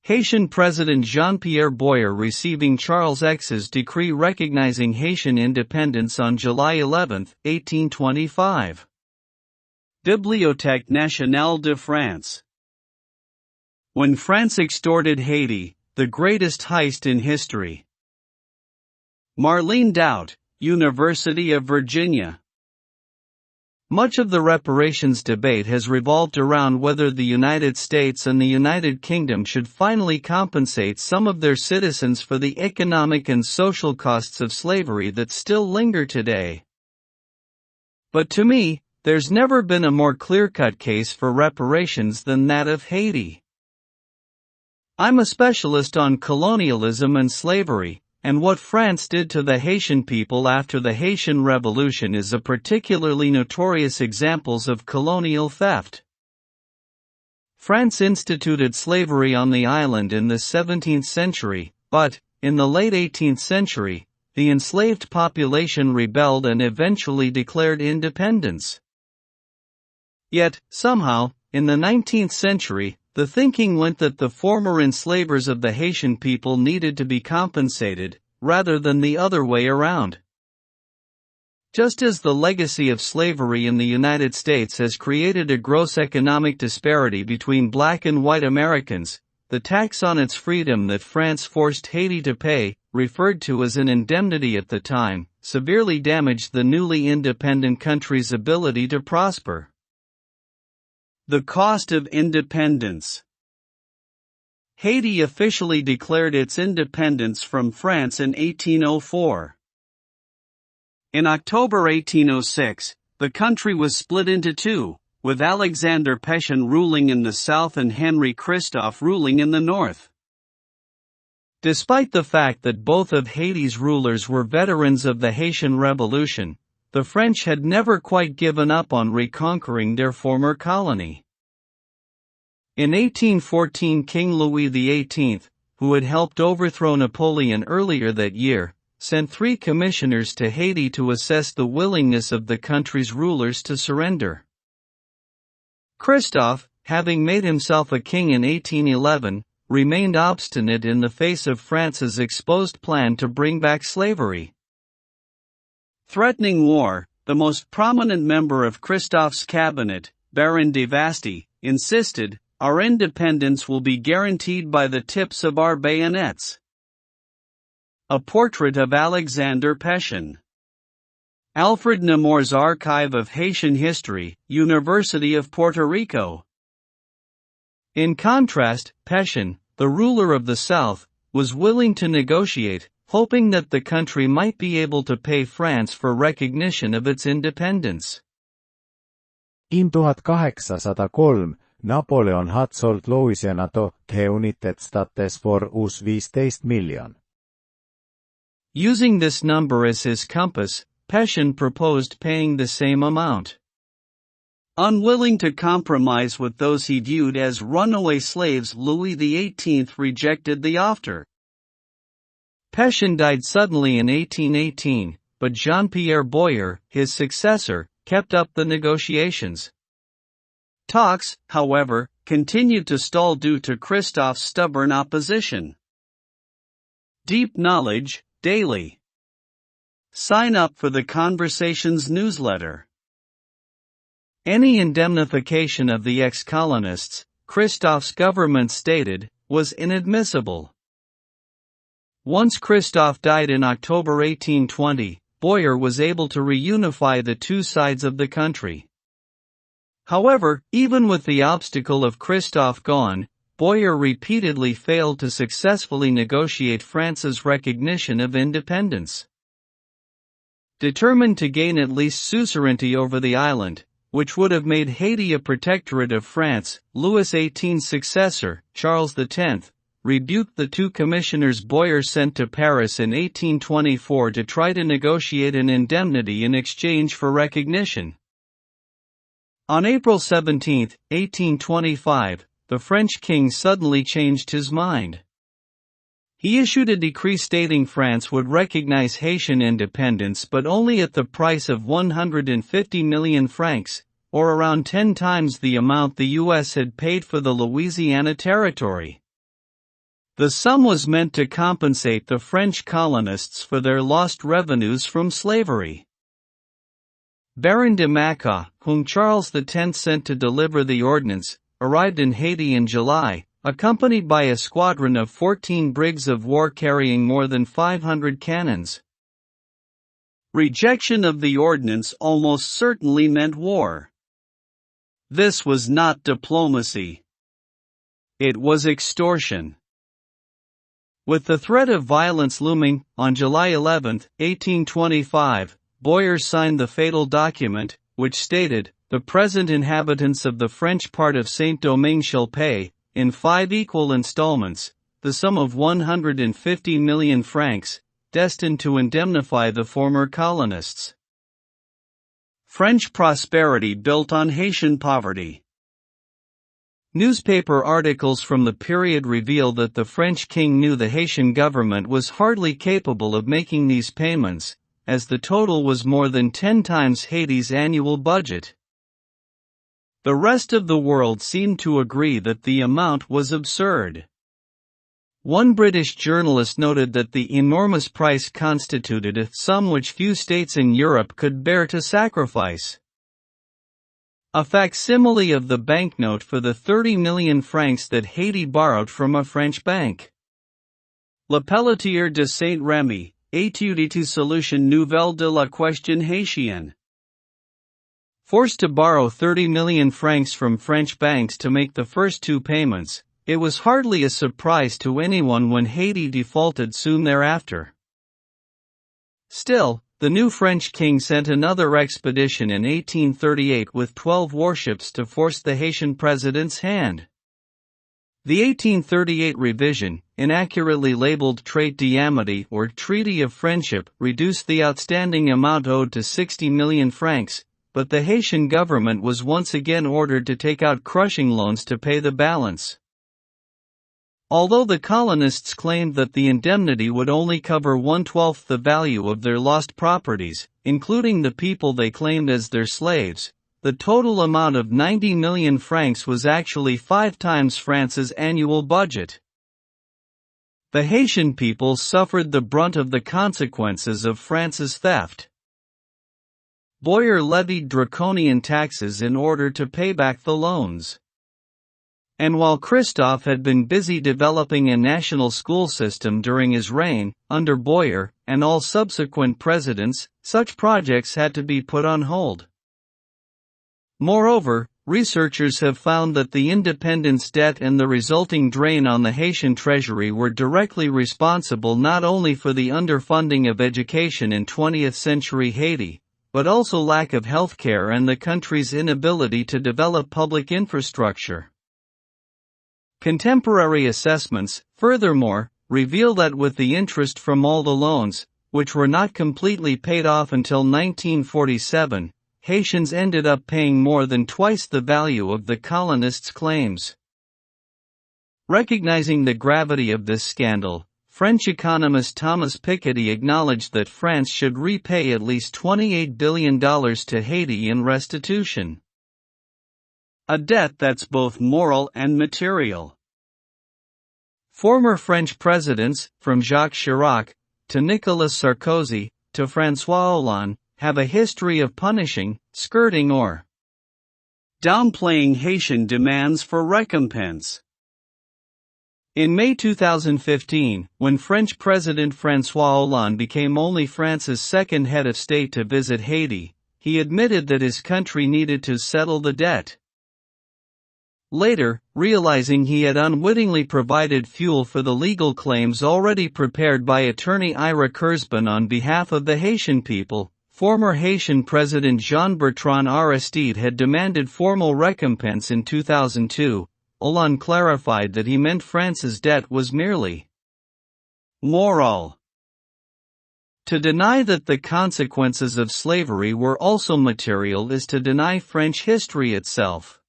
Haitian President Jean-Pierre Boyer receiving Charles X's decree recognizing Haitian independence on July 11, 1825. Bibliothèque Nationale de France. When France extorted Haiti, the greatest heist in history. Marlene Daut, University of Virginia. Much of the reparations debate has revolved around whether the United States and the United Kingdom should finally compensate some of their citizens for the economic and social costs of slavery that still linger today. But to me, there's never been a more clear-cut case for reparations than that of Haiti. I'm a specialist on colonialism and slavery, and what France did to the Haitian people after the Haitian Revolution is a particularly notorious example of colonial theft. France instituted slavery on the island in the 17th century, but, in the late 18th century, the enslaved population rebelled and eventually declared independence. Yet, somehow, in the 19th century, the thinking went that the former enslavers of the Haitian people needed to be compensated, rather than the other way around. Just as the legacy of slavery in the United States has created a gross economic disparity between black and white Americans, the tax on its freedom that France forced Haiti to pay, referred to as an indemnity at the time, severely damaged the newly independent country's ability to prosper. The cost of independence. Haiti officially declared its independence from France in 1804. In October 1806, the country was split into two, with Alexandre Pétion ruling in the south and Henry Christophe ruling in the north. Despite the fact that both of Haiti's rulers were veterans of the Haitian Revolution, the French had never quite given up on reconquering their former colony. In 1814, King Louis XVIII, who had helped overthrow Napoleon earlier that year, sent 3 commissioners to Haiti to assess the willingness of the country's rulers to surrender. Christophe, having made himself a king in 1811, remained obstinate in the face of France's exposed plan to bring back slavery. Threatening war, the most prominent member of Christophe's cabinet, Baron de Vasty, insisted, "Our independence will be guaranteed by the tips of our bayonets." A portrait of Alexandre Pétion. Alfred Nemours Archive of Haitian History, University of Puerto Rico. In contrast, Pétion, the ruler of the South, was willing to negotiate, hoping that the country might be able to pay France for recognition of its independence. In 1803, Napoleon had sold Louisiana to the United States for us 15 million. Using this number as his compass, Pétion proposed paying the same amount. Unwilling to compromise with those he viewed as runaway slaves, Louis XVIII rejected the offer. Pétion died suddenly in 1818, but Jean-Pierre Boyer, his successor, kept up the negotiations. Talks, however, continued to stall due to Christophe's stubborn opposition. Deep Knowledge, Daily. Sign up for the Conversations newsletter. Any indemnification of the ex-colonists, Christophe's government stated, was inadmissible. Once Christophe died in October 1820, Boyer was able to reunify the two sides of the country. However, even with the obstacle of Christophe gone, Boyer repeatedly failed to successfully negotiate France's recognition of independence. Determined to gain at least suzerainty over the island, which would have made Haiti a protectorate of France, Louis XVIII's successor, Charles X, rebuked the 2 commissioners Boyer sent to Paris in 1824 to try to negotiate an indemnity in exchange for recognition. On April 17, 1825, the French king suddenly changed his mind. He issued a decree stating France would recognize Haitian independence but only at the price of 150 million francs, or around 10 times the amount the U.S. had paid for the Louisiana Territory. The sum was meant to compensate the French colonists for their lost revenues from slavery. Baron de Macaw, whom Charles X sent to deliver the ordnance, arrived in Haiti in July, accompanied by a squadron of 14 brigs of war carrying more than 500 cannons. Rejection of the ordnance almost certainly meant war. This was not diplomacy. It was extortion. With the threat of violence looming, on July 11, 1825, Boyer signed the fatal document, which stated, "The present inhabitants of the French part of Saint-Domingue shall pay, in 5 equal installments, the sum of 150 million francs, destined to indemnify the former colonists." French prosperity built on Haitian poverty. Newspaper articles from the period reveal that the French king knew the Haitian government was hardly capable of making these payments, as the total was more than 10 times Haiti's annual budget. The rest of the world seemed to agree that the amount was absurd. One British journalist noted that the enormous price constituted a sum which few states in Europe could bear to sacrifice. A facsimile of the banknote for the 30 million francs that Haiti borrowed from a French bank. Le Pelletier de Saint-Rémy, Étude et solution nouvelle de la question haïtienne. Forced to borrow 30 million francs from French banks to make the first 2 payments, it was hardly a surprise to anyone when Haiti defaulted soon thereafter. Still, the new French king sent another expedition in 1838 with 12 warships to force the Haitian president's hand. The 1838 revision, inaccurately labeled Traité d'Amity or Treaty of Friendship, reduced the outstanding amount owed to 60 million francs, but the Haitian government was once again ordered to take out crushing loans to pay the balance. Although the colonists claimed that the indemnity would only cover 1/12 the value of their lost properties, including the people they claimed as their slaves, the total amount of 90 million francs was actually 5 times France's annual budget. The Haitian people suffered the brunt of the consequences of France's theft. Boyer levied draconian taxes in order to pay back the loans. And while Christophe had been busy developing a national school system during his reign, under Boyer, and all subsequent presidents, such projects had to be put on hold. Moreover, researchers have found that the independence debt and the resulting drain on the Haitian treasury were directly responsible not only for the underfunding of education in 20th century Haiti, but also lack of healthcare and the country's inability to develop public infrastructure. Contemporary assessments, furthermore, reveal that with the interest from all the loans, which were not completely paid off until 1947, Haitians ended up paying more than twice the value of the colonists' claims. Recognizing the gravity of this scandal, French economist Thomas Piketty acknowledged that France should repay at least $28 billion to Haiti in restitution. A debt that's both moral and material. Former French presidents, from Jacques Chirac, to Nicolas Sarkozy, to François Hollande, have a history of punishing, skirting or downplaying Haitian demands for recompense. In May 2015, when French President François Hollande became only France's second head of state to visit Haiti, he admitted that his country needed to settle the debt. Later, realizing he had unwittingly provided fuel for the legal claims already prepared by attorney Ira Kurzban on behalf of the Haitian people, former Haitian President Jean-Bertrand Aristide had demanded formal recompense in 2002. Hollande clarified that he meant France's debt was merely moral. To deny that the consequences of slavery were also material is to deny French history itself.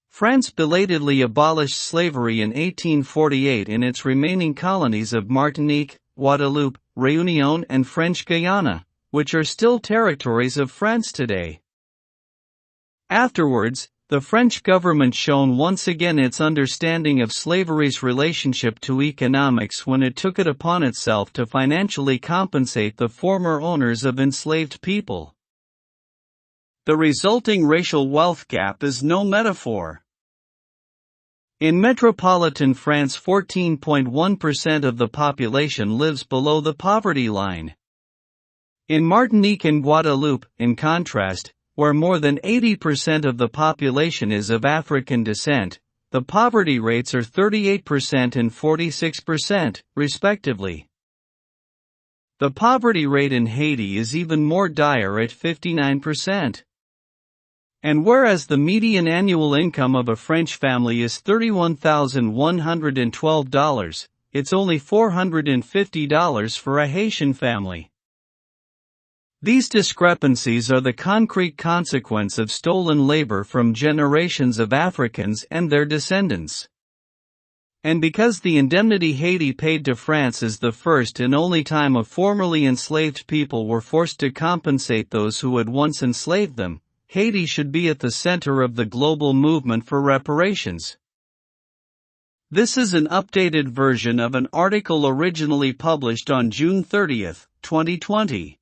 France belatedly abolished slavery in 1848 in its remaining colonies of Martinique, Guadeloupe, Réunion and French Guiana, which are still territories of France today. Afterwards, the French government shown once again its understanding of slavery's relationship to economics when it took it upon itself to financially compensate the former owners of enslaved people. The resulting racial wealth gap is no metaphor. In metropolitan France, 14.1% of the population lives below the poverty line. In Martinique and Guadeloupe, in contrast, where more than 80% of the population is of African descent, the poverty rates are 38% and 46%, respectively. The poverty rate in Haiti is even more dire at 59%. And whereas the median annual income of a French family is $31,112, it's only $450 for a Haitian family. These discrepancies are the concrete consequence of stolen labor from generations of Africans and their descendants. And because the indemnity Haiti paid to France is the first and only time a formerly enslaved people were forced to compensate those who had once enslaved them, Haiti should be at the center of the global movement for reparations. This is an updated version of an article originally published on June 30, 2020.